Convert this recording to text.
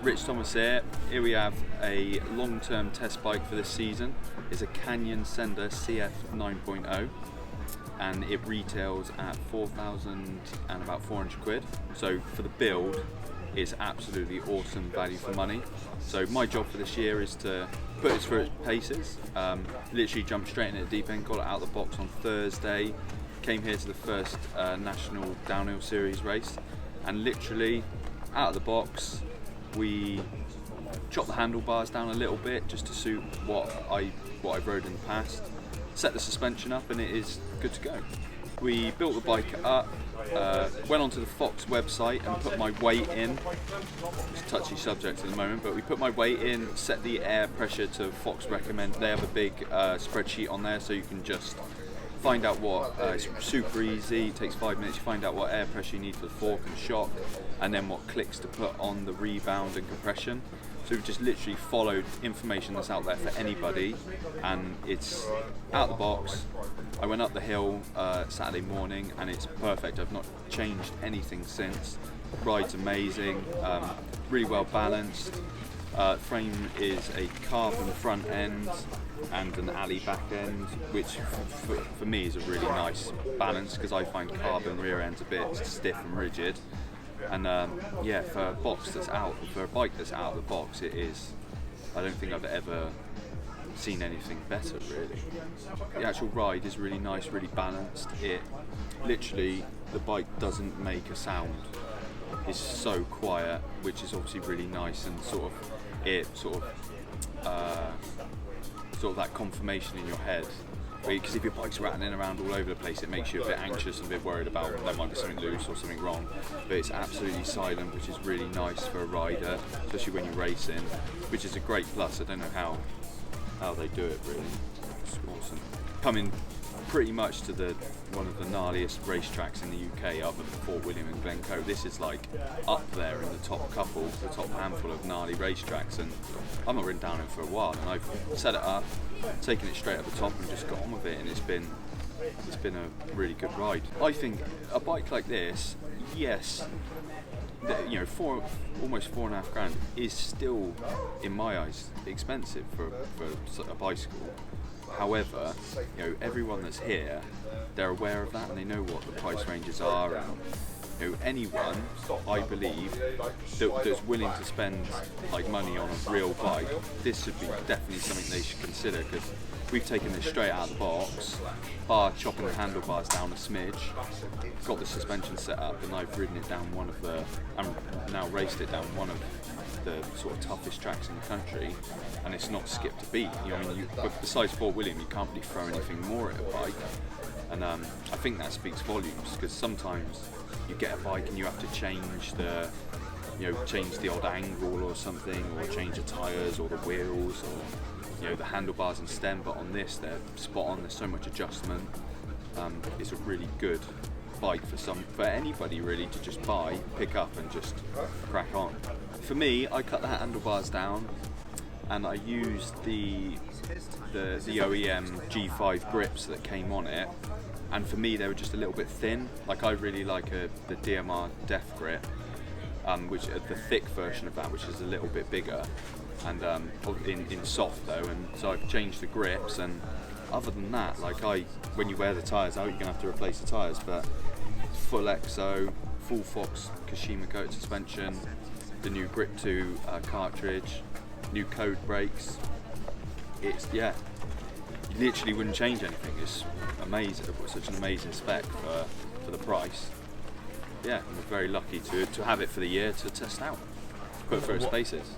Rich Thomas here. Here we have a long-term test bike for this season. It's a Canyon Sender CF9.0 and it retails at 4,000 and about 400 quid. So for the build, it's absolutely awesome value for money. So my job for this year is to put it through its paces. Literally jumped straight into the deep end, got it out of the box on Thursday, came here to the first National Downhill Series race, and literally out of the box we chopped the handlebars down a little bit just to suit what I've rode in the past, set the suspension up, and it is good to go. We built the bike up, went onto the Fox website and put my weight in. It's a touchy subject at the moment, but we put my weight in, set the air pressure to Fox recommend. They have a big spreadsheet on there, so you can just find out what, it's super easy, it takes 5 minutes, you find out what air pressure you need for the fork and shock, and then what clicks to put on the rebound and compression. So we've just literally followed information that's out there for anybody, and it's out of the box. I went up the hill Saturday morning and it's perfect. I've not changed anything since. Ride's amazing, really well balanced. Frame is a carbon front end and an alley back end, which for me is a really nice balance because I find carbon rear ends a bit stiff and rigid. And yeah, for a bike that's out of the box, it is. I don't think I've ever seen anything better, really. The actual ride is really nice, really balanced. It literally, the bike doesn't make a sound. It's so quiet, which is obviously really nice, and sort of that confirmation in your head. Because if your bike's rattling around all over the place, it makes you a bit anxious and a bit worried about there might be something loose or something wrong. But it's absolutely silent, which is really nice for a rider, especially when you're racing, which is a great plus. I don't know how they do it, really. It's awesome. Coming pretty much to one of the gnarliest racetracks in the UK, other than Fort William and Glencoe. This is like up there in the top handful of gnarly racetracks, and I've not ridden down it for a while, and I've set it up, taken it straight at the top and just got on with it, and it's been a really good ride. I think a bike like this, yes, you know, almost $4.5 grand is still, in my eyes, expensive for a bicycle. However, you know, everyone that's here, they're aware of that and they know what the price ranges are. And, you know, anyone, I believe, that's willing to spend like money on a real bike, this should be definitely something they should consider, because we've taken this straight out of the box, bar chopping the handlebars down a smidge, got the suspension set up, and I've ridden it down now raced it down one of the sort of toughest tracks in the country, and it's not skipped a beat. You know, I mean, but besides Fort William, you can't really throw anything more at a bike, and I think that speaks volumes, because sometimes you get a bike and you have to change the odd angle or something, or change the tyres or the wheels, or the handlebars and stem. But on this, they're spot on. There's so much adjustment. It's a really good bike for anybody really to just buy, pick up, and just crack on. For me, I cut the handlebars down and I used the OEM G5 grips that came on it, and for me they were just a little bit thin. Like, I really like the DMR Def grip, which the thick version of that, which is a little bit bigger, and in soft though, and so I've changed the grips. And other than that, like, when you wear the tyres out, you're gonna have to replace the tyres, but full EXO, full Fox Kashima coated suspension, the new Grip 2 cartridge, new code brakes. It's, yeah, you literally wouldn't change anything. It's amazing. It's such an amazing spec for the price. Yeah, I'm very lucky to have it for the year to test out, put it through its paces.